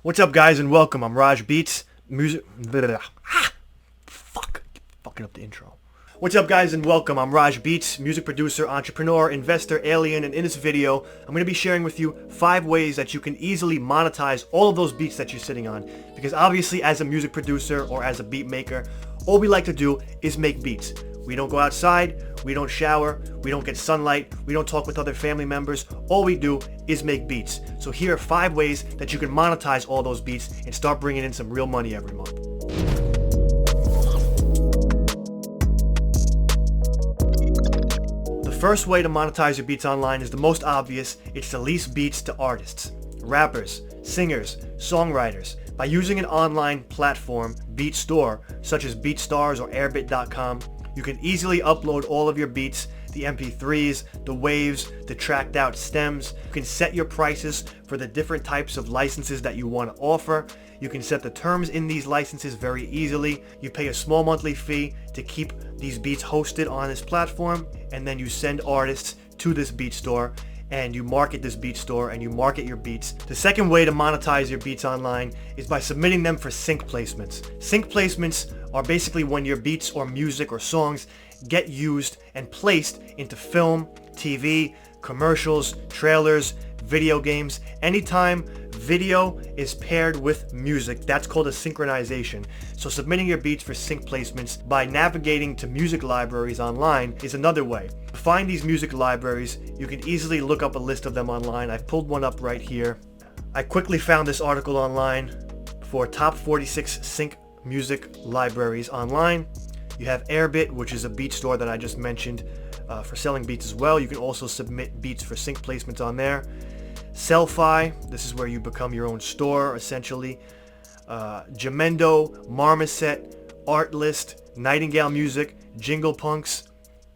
What's up, guys, and welcome. I'm Raj Beats, music... Fucking up the intro. What's up, guys, and welcome. I'm Raj Beats, music producer, entrepreneur, investor, alien, and in this video, I'm going to be sharing with you 5 ways that you can easily monetize all of those beats that you're sitting on. Because obviously, as a music producer or as a beat maker, all we like to do is make beats. We don't go outside, we don't shower, we don't get sunlight, we don't talk with other family members. All we do is make beats. So here are 5 ways that you can monetize all those beats and start bringing in some real money every month. The first way to monetize your beats online is the most obvious. It's to lease beats to artists, rappers, singers, songwriters. By using an online platform, beat store, such as BeatStars or airbit.com, you can easily upload all of your beats, the MP3s, the waves, the tracked out stems. You can set your prices for the different types of licenses that you want to offer. You can set the terms in these licenses very easily. You pay a small monthly fee to keep these beats hosted on this platform, and then you send artists to this beat store and you market this beat store and you market your beats. The second way to monetize your beats online is by submitting them for sync placements. Sync placements are basically when your beats or music or songs get used and placed into film, TV, commercials, trailers, video games. Anytime video is paired with music, that's called a synchronization. So submitting your beats for sync placements by navigating to music libraries online is another way. To find these music libraries, you can easily look up a list of them online. I've pulled one up right here. I quickly found this article online for top 46 sync music libraries online. You have Airbit, which is a beat store that I just mentioned for selling beats as well. You can also submit beats for sync placements on there. Sellfy, this is where you become your own store essentially. Jamendo, Marmoset, Artlist, Nightingale Music, Jingle Punks.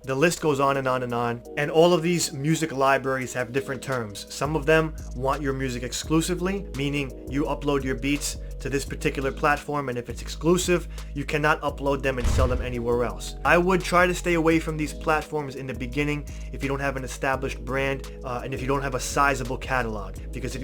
The list goes on and on and on. And all of these music libraries have different terms. Some of them want your music exclusively, meaning you upload your beats to this particular platform, and if it's exclusive, you cannot upload them and sell them anywhere else. I would try to stay away from these platforms in the beginning if you don't have an established brand and if you don't have a sizable catalog. Because if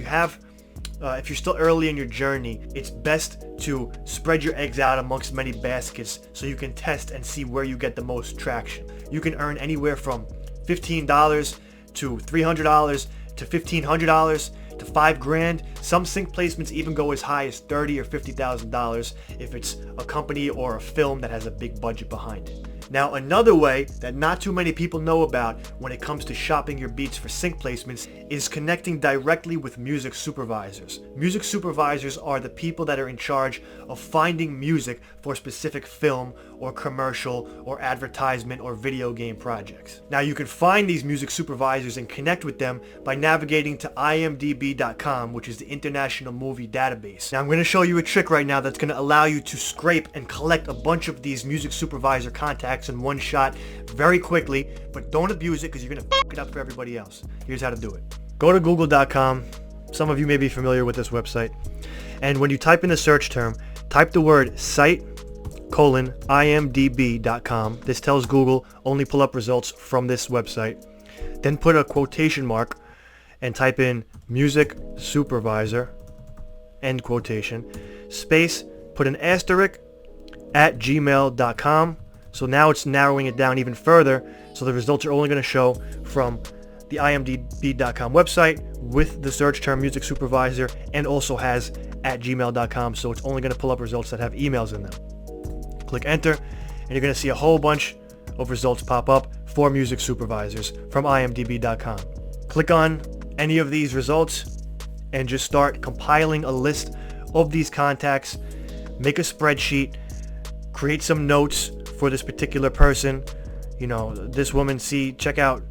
you're still early in your journey, it's best to spread your eggs out amongst many baskets so you can test and see where you get the most traction. You can earn anywhere from $15 to $300 to $1,500 to $5,000. Some sync placements even go as high as $30,000 or $50,000 if it's a company or a film that has a big budget behind it. Now, another way that not too many people know about when it comes to shopping your beats for sync placements is connecting directly with music supervisors. Music supervisors are the people that are in charge of finding music for a specific film or commercial or advertisement or video game projects. Now, you can find these music supervisors and connect with them by navigating to imdb.com, which is the International Movie Database. Now, I'm going to show you a trick right now that's going to allow you to scrape and collect a bunch of these music supervisor contacts in one shot very quickly, but don't abuse it because you're going to fuck it up for everybody else. Here's how to do it. Go to google.com. Some of you may be familiar with this website. And when you type in the search term, type the word site:imdb.com. This tells Google only pull up results from this website. Then put a quotation mark and type in music supervisor, end quotation, space, put an asterisk at gmail.com. So now it's narrowing it down even further. So the results are only going to show from the imdb.com website with the search term music supervisor, and also has at gmail.com. So it's only going to pull up results that have emails in them. Click enter and you're going to see a whole bunch of results pop up for music supervisors from imdb.com. Click on any of these results and just start compiling a list of these contacts. Make a spreadsheet, create some notes for this particular person. You know, this woman, check out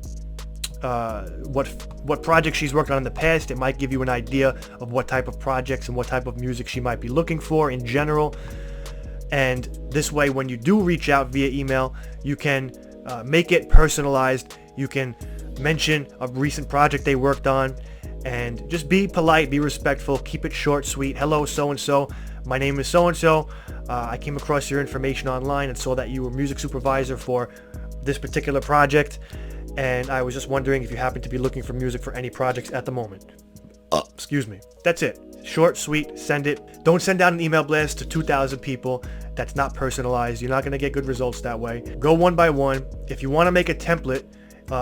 what projects she's worked on in the past. It might give you an idea of what type of projects and what type of music she might be looking for in general. And this way, when you do reach out via email, you can make it personalized. You can mention a recent project they worked on, and just be polite, be respectful, keep it short, sweet. Hello, so-and-so. My name is so-and-so. I came across your information online and saw that you were music supervisor for this particular project, and I was just wondering if you happen to be looking for music for any projects at the moment. Excuse me. That's it. Short, sweet, send it. Don't send out an email blast to 2,000 people. That's not personalized. You're not going to get good results that way. Go one by one. If you want to make a template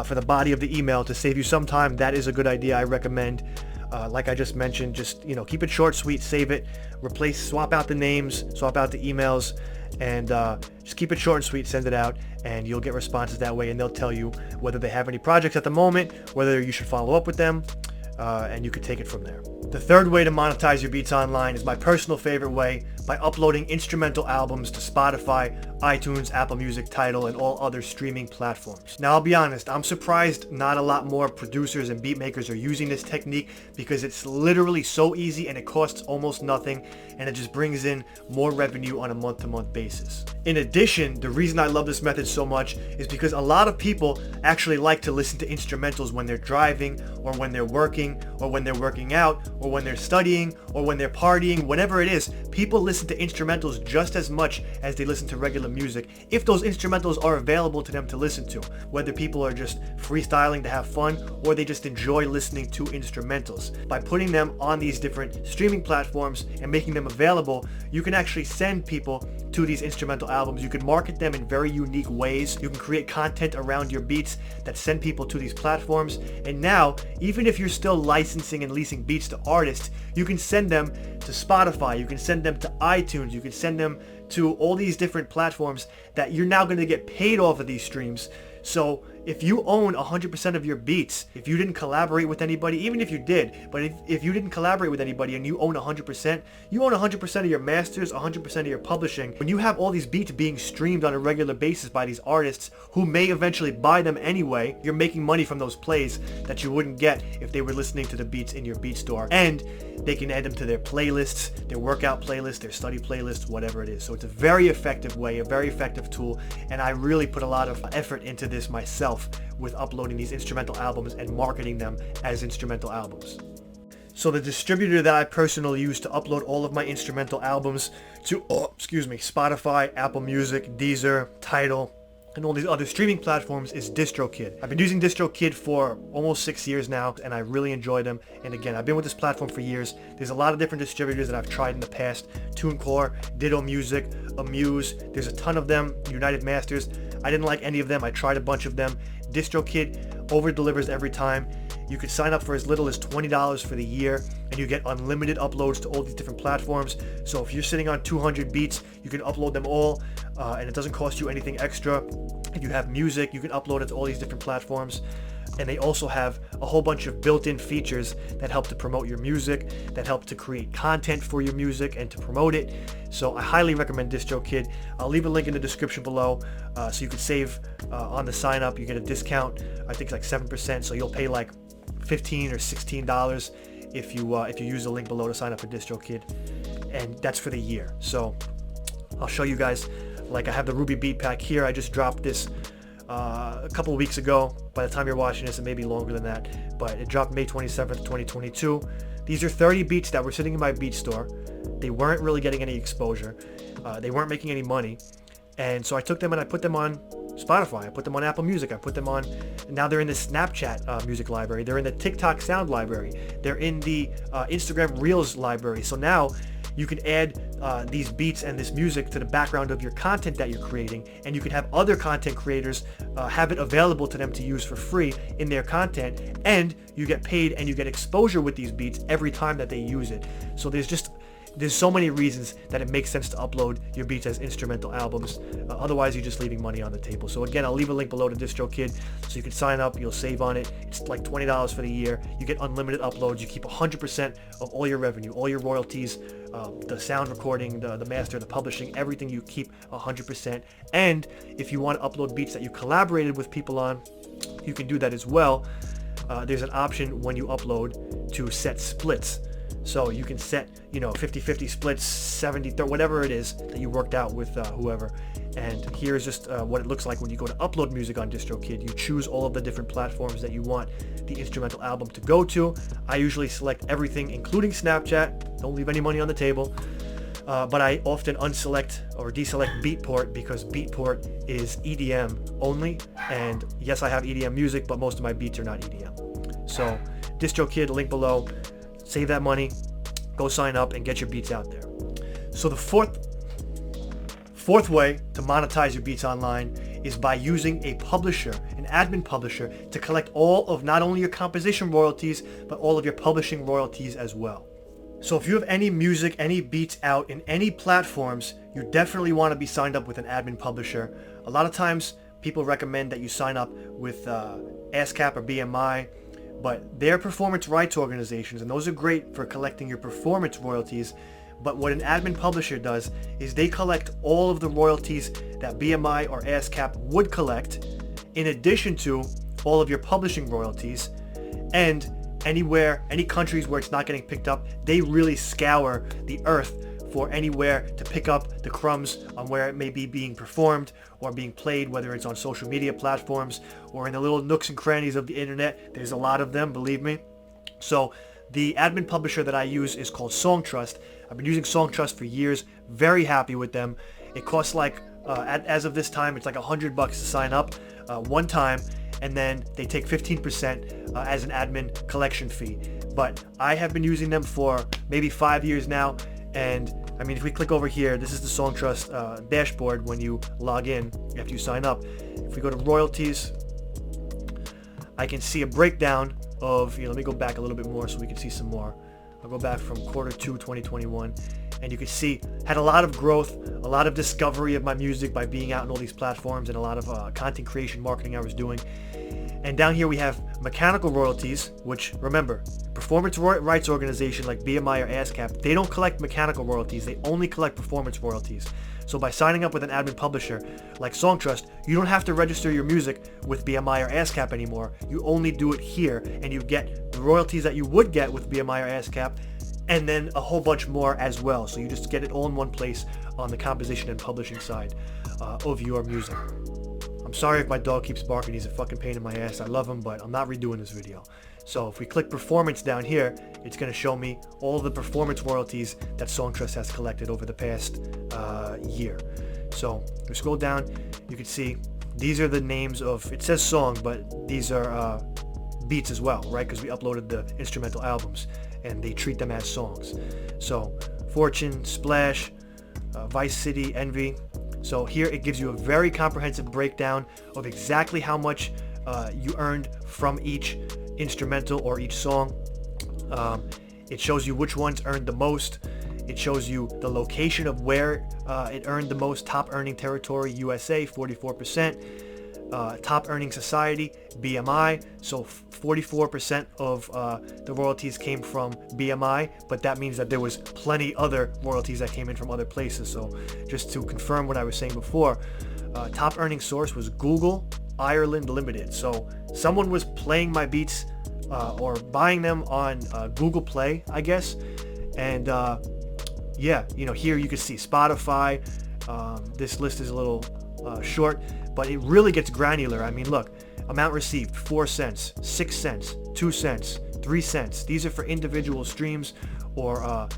for the body of the email to save you some time, that is a good idea. I recommend. Like I just mentioned, just keep it short, sweet, save it, swap out the names, swap out the emails, and just keep it short and sweet, send it out, and you'll get responses that way, and they'll tell you whether they have any projects at the moment, whether you should follow up with them, and you can take it from there. The third way to monetize your beats online is my personal favorite way, by uploading instrumental albums to Spotify, iTunes, Apple Music, Tidal, and all other streaming platforms. Now, I'll be honest, I'm surprised not a lot more producers and beat makers are using this technique, because it's literally so easy and it costs almost nothing, and it just brings in more revenue on a month-to-month basis. In addition, the reason I love this method so much is because a lot of people actually like to listen to instrumentals when they're driving, or when they're working, or when they're working out, or when they're studying, or when they're partying, whatever it is. People listen to instrumentals just as much as they listen to regular music, if those instrumentals are available to them to listen to, whether people are just freestyling to have fun, or they just enjoy listening to instrumentals. By putting them on these different streaming platforms and making them available, you can actually send people to these instrumental albums. You can market them in very unique ways. You can create content around your beats that send people to these platforms. And now, even if you're still licensing and leasing beats to artists, you can send them to Spotify, you can send them to iTunes, you can send them to all these different platforms that you're now going to get paid off of these streams. So if you own 100% of your beats, if you didn't collaborate with anybody, even if you did, but if you didn't collaborate with anybody and you own 100%, you own 100% of your masters, 100% of your publishing. When you have all these beats being streamed on a regular basis by these artists who may eventually buy them anyway, you're making money from those plays that you wouldn't get if they were listening to the beats in your beat store. And they can add them to their playlists, their workout playlists, their study playlists, whatever it is. So it's a very effective way, a very effective tool, and I really put a lot of effort into this myself with uploading these instrumental albums and marketing them as instrumental albums. So the distributor that I personally use to upload all of my instrumental albums to, Spotify, Apple Music, Deezer, Tidal, and all these other streaming platforms is DistroKid. I've been using DistroKid for almost 6 years now, and I really enjoy them. And again, I've been with this platform for years. There's a lot of different distributors that I've tried in the past. TuneCore, Ditto Music, Amuse. There's a ton of them. United Masters. I didn't like any of them. I tried a bunch of them. DistroKid over-delivers every time. You could sign up for as little as $20 for the year, and you get unlimited uploads to all these different platforms. So if you're sitting on 200 beats, you can upload them all, and it doesn't cost you anything extra. If you have music, you can upload it to all these different platforms. And they also have a whole bunch of built-in features that help to promote your music, that help to create content for your music and to promote it. So I highly recommend DistroKid. I'll leave a link in the description below, so you can save on the sign up. You get a discount, I think like 7%, so you'll pay like $15 or $16 if you use the link below to sign up for DistroKid, and that's for the year. So I'll show you guys. Like, I have the Ruby Beat Pack here. I just dropped this a couple of weeks ago. By the time you're watching this, it may be longer than that, but it dropped May 27th, 2022. These are 30 beats that were sitting in my beat store. They weren't really getting any exposure. They weren't making any money, and so I took them and I put them on Spotify. I put them on Apple Music. I put them on, and now they're in the Snapchat music library. They're in the TikTok sound library. They're in the Instagram Reels library. So now you can add these beats and this music to the background of your content that you're creating, and you can have other content creators have it available to them to use for free in their content, and you get paid and you get exposure with these beats every time that they use it. So there's so many reasons that it makes sense to upload your beats as instrumental albums. Otherwise, you're just leaving money on the table. So again, I'll leave a link below to DistroKid, so you can sign up. You'll save on it. It's like $20 for the year. You get unlimited uploads. You keep 100% of all your revenue, all your royalties, the sound recording, the master, the publishing, everything. You keep 100%. And if you want to upload beats that you collaborated with people on, you can do that as well. There's an option when you upload to set splits. So you can set, 50-50 splits, 70-30, whatever it is that you worked out with whoever. And here's just what it looks like when you go to upload music on DistroKid. You choose all of the different platforms that you want the instrumental album to go to. I usually select everything, including Snapchat. Don't leave any money on the table. But I often unselect or deselect Beatport, because Beatport is EDM only. And yes, I have EDM music, but most of my beats are not EDM. So DistroKid, link below. Save that money, go sign up and get your beats out there. So the fourth way to monetize your beats online is by using a publisher, an admin publisher, to collect all of not only your composition royalties, but all of your publishing royalties as well. So if you have any music, any beats out in any platforms, you definitely want to be signed up with an admin publisher. A lot of times people recommend that you sign up with ASCAP or BMI, but they're performance rights organizations, and those are great for collecting your performance royalties. But what an admin publisher does is they collect all of the royalties that BMI or ASCAP would collect, in addition to all of your publishing royalties. And anywhere, any countries where it's not getting picked up, they really scour the earth for anywhere to pick up the crumbs on where it may be being performed or being played, whether it's on social media platforms or in the little nooks and crannies of the internet. There's a lot of them, believe me. So the admin publisher that I use is called Songtrust. I've been using Songtrust for years, very happy with them. It costs like, as of this time, it's like $100 to sign up one time, and then they take 15% as an admin collection fee. But I have been using them for maybe 5 years now, and I mean, if we click over here, this is the Songtrust dashboard when you log in after you sign up. If we go to royalties, I can see a breakdown of, let me go back a little bit more so we can see some more. I'll go back from Q2 2021, and you can see had a lot of growth, a lot of discovery of my music by being out in all these platforms, and a lot of content creation marketing I was doing. And down here we have mechanical royalties, which, remember, performance rights organization like BMI or ASCAP, they don't collect mechanical royalties, they only collect performance royalties. So by signing up with an admin publisher like Songtrust, you don't have to register your music with BMI or ASCAP anymore. You only do it here, and you get the royalties that you would get with BMI or ASCAP, and then a whole bunch more as well. So you just get it all in one place on the composition and publishing side of your music. I'm sorry if my dog keeps barking. He's a fucking pain in my ass. I love him, but I'm not redoing this video. So if we click performance down here, it's going to show me all of the performance royalties that Songtrust has collected over the past year. So if we scroll down, you can see these are the names of, it says song, but these are beats as well, right? Because we uploaded the instrumental albums and they treat them as songs. So Fortune, Splash, Vice City, Envy. So here it gives you a very comprehensive breakdown of exactly how much you earned from each instrumental or each song. It shows you which ones earned the most. It shows you the location of where it earned the most. Top earning territory, USA, 44%. Top earning society, BMI. So 44% of the royalties came from BMI, but that means that there was plenty other royalties that came in from other places. So just to confirm what I was saying before, top earning source was Google Ireland Limited. So someone was playing my beats or buying them on Google Play, I guess. And yeah, here you can see Spotify. This list is a little short, but it really gets granular. I mean, look, amount received, 4 cents, 6 cents, 2 cents, 3 cents. These are for individual streams or,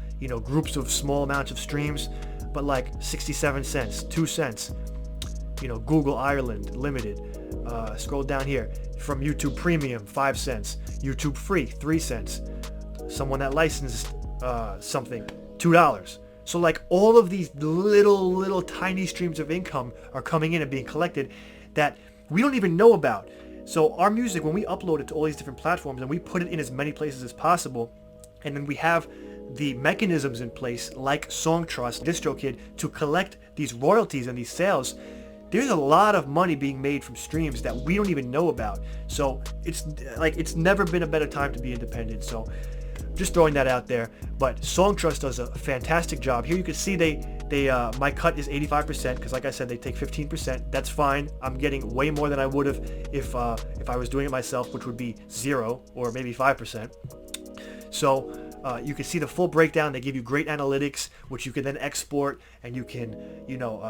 groups of small amounts of streams, but like 67 cents, 2 cents, Google Ireland Limited. Scroll down here. From YouTube Premium, 5 cents. YouTube Free, 3 cents. Someone that licensed something, $2. So like all of these little tiny streams of income are coming in and being collected that we don't even know about. So our music, when we upload it to all these different platforms and we put it in as many places as possible, and then we have the mechanisms in place like Songtrust, DistroKid, to collect these royalties and these sales, there's a lot of money being made from streams that we don't even know about. So it's never been a better time to be independent. So just throwing that out there. But Songtrust does a fantastic job. Here you can see my cut is 85% because, like I said, they take 15%. That's fine. I'm getting way more than I would have if I was doing it myself, which would be 0 or maybe 5%. So you can see the full breakdown. They give you great analytics, which you can then export, and you can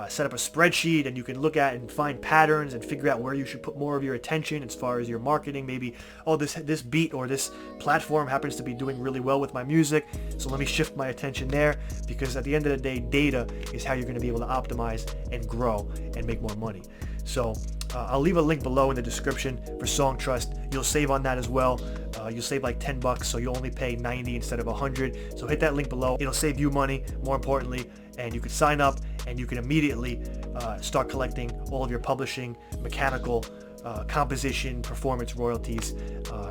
set up a spreadsheet, and you can look at and find patterns and figure out where you should put more of your attention as far as your marketing. Maybe, oh, this beat or this platform happens to be doing really well with my music, so let me shift my attention there, because at the end of the day, data is how you're going to be able to optimize and grow and make more money. So I'll leave a link below in the description for Songtrust. You'll save on that as well. You'll save like $10, so you'll only pay 90 instead of 100. So hit that link below. It'll save you money, more importantly, and you can sign up and you can immediately start collecting all of your publishing, mechanical, composition, performance royalties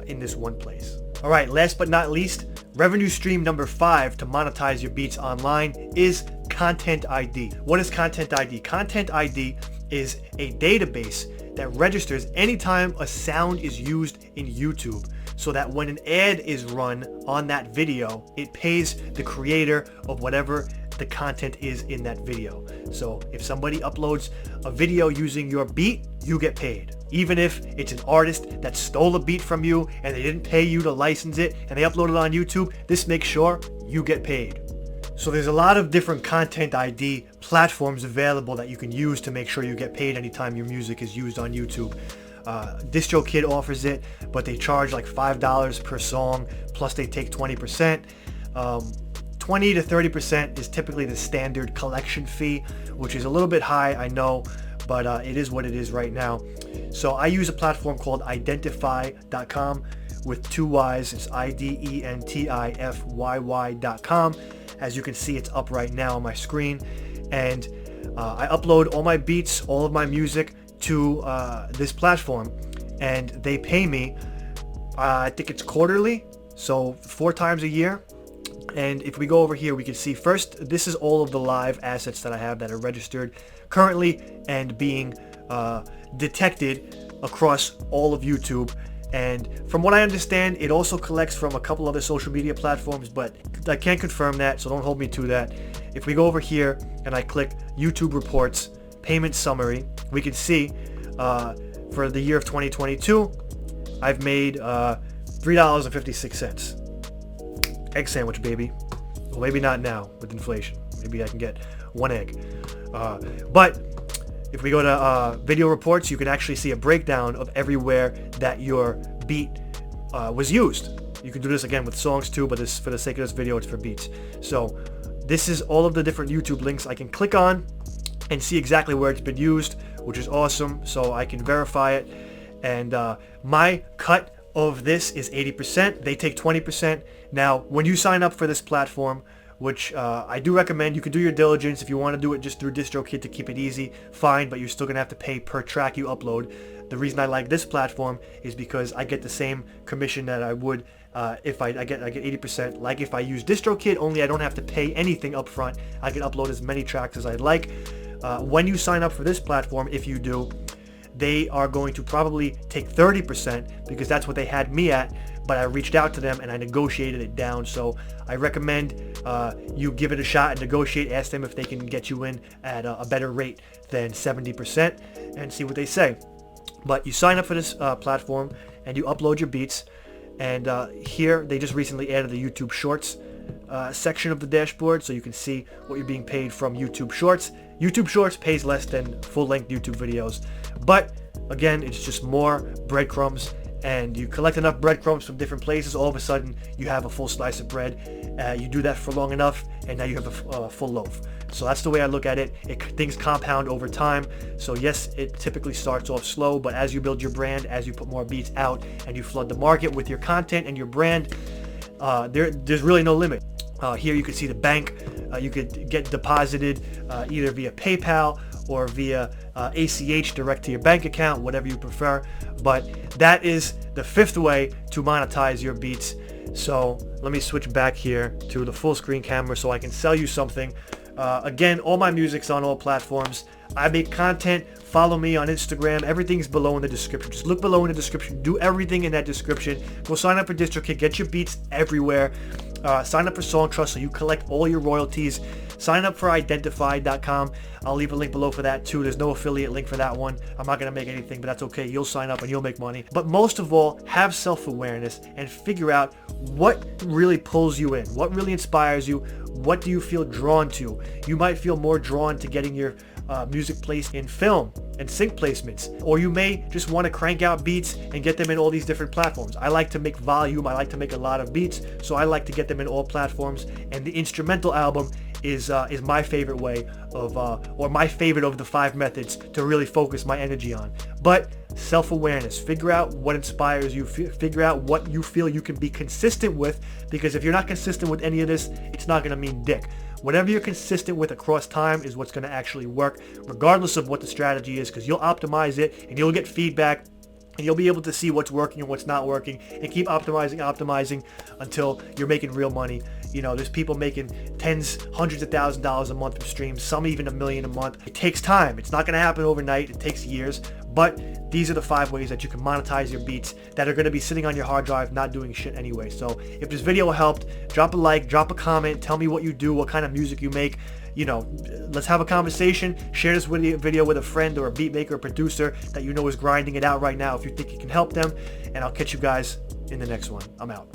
in this one place. All right, last but not least, revenue stream number 5 to monetize your beats online is Content ID. What is Content ID? Content ID is a database that registers anytime a sound is used in YouTube, so that when an ad is run on that video, it pays the creator of whatever the content is in that video. So if somebody uploads a video using your beat, you get paid. Even if it's an artist that stole a beat from you and they didn't pay you to license it and they upload it on YouTube, this makes sure you get paid. So there's a lot of different Content ID platforms available that you can use to make sure you get paid anytime your music is used on YouTube. DistroKid offers it, but they charge like $5 per song, plus they take 20%. 20 to 30% is typically the standard collection fee, which is a little bit high, I know, but it is what it is right now. So I use a platform called identify.com with 2 Y's. It's IDENTIFYY.com. As you can see, it's up right now on my screen, and I upload all my beats, all of my music to this platform, and they pay me, I think it's quarterly, so 4 times a year. And if we go over here, we can see first, this is all of the live assets that I have that are registered currently and being detected across all of YouTube. And from what I understand, it also collects from a couple other social media platforms, but I can't confirm that, so don't hold me to that. If we go over here and I click YouTube Reports, Payment Summary, we can see for the year of 2022, I've made $3.56. Egg sandwich, baby. Well, maybe not now with inflation. Maybe I can get 1 egg. But if we go to video reports, you can actually see a breakdown of everywhere that your beat was used. You can do this again with songs too, but this, for the sake of this video, it's for beats. So this is all of the different YouTube links I can click on and see exactly where it's been used, which is awesome. So I can verify it. And my cut of this is 80%. They take 20%. Now, when you sign up for this platform, which I do recommend, you can do your diligence. If you want to do it just through DistroKid to keep it easy, fine, but you're still going to have to pay per track you upload. The reason I like this platform is because I get the same commission that I would if I get 80%. Like if I use DistroKid, only I don't have to pay anything up front. I can upload as many tracks as I'd like. When you sign up for this platform, if you do, they are going to probably take 30% because that's what they had me at, but I reached out to them and I negotiated it down. So I recommend you give it a shot and negotiate. Ask them if they can get you in at a better rate than 70% and see what they say. But you sign up for this platform and you upload your beats, and here they just recently added the YouTube Shorts section of the dashboard, so you can see what you're being paid from YouTube Shorts. YouTube Shorts pays less than full-length YouTube videos, but again, it's just more breadcrumbs, and you collect enough breadcrumbs from different places, all of a sudden you have a full slice of bread. You do that for long enough and now you have a full loaf. So that's the way I look at it. Things compound over time. So yes, it typically starts off slow, but as you build your brand, as you put more beats out and you flood the market with your content and your brand, there's really no limit. Here you can see the bank. You could get deposited either via PayPal or via ACH direct to your bank account, whatever you prefer. But that is the 5th way to monetize your beats. So let me switch back here to the full screen camera so I can sell you something. Again, all my music's on all platforms. I make content. Follow me on Instagram. Everything's below in the description. Just look below in the description. Do everything in that description. Go sign up for DistroKid. Get your beats everywhere. Sign up for Songtrust so you collect all your royalties. Sign up for identify.com. I'll leave a link below for that too. There's no affiliate link for that one. I'm not going to make anything, but that's okay. You'll sign up and you'll make money. But most of all, have self-awareness and figure out what really pulls you in. What really inspires you? What do you feel drawn to? You might feel more drawn to getting your music placed in film and sync placements, or you may just want to crank out beats and get them in all these different platforms. I like to make volume. I like to make a lot of beats, so I like to get them in all platforms, and the instrumental album is my favorite way of, or my favorite of the 5 methods to really focus my energy on. But self-awareness, figure out what inspires you, figure out what you feel you can be consistent with, because if you're not consistent with any of this, it's not going to mean dick. Whatever you're consistent with across time is what's going to actually work, regardless of what the strategy is, because you'll optimize it and you'll get feedback and you'll be able to see what's working and what's not working, and keep optimizing until you're making real money. You know, there's people making tens, hundreds of thousands of dollars a month from streams, some even $1 million a month. It takes time. It's not going to happen overnight. It takes years. But these are the 5 ways that you can monetize your beats that are going to be sitting on your hard drive not doing shit anyway. So if this video helped, drop a like, drop a comment, tell me what you do, what kind of music you make. You know, let's have a conversation. Share this video with a friend or a beat maker or producer that you know is grinding it out right now if you think it can help them. And I'll catch you guys in the next one. I'm out.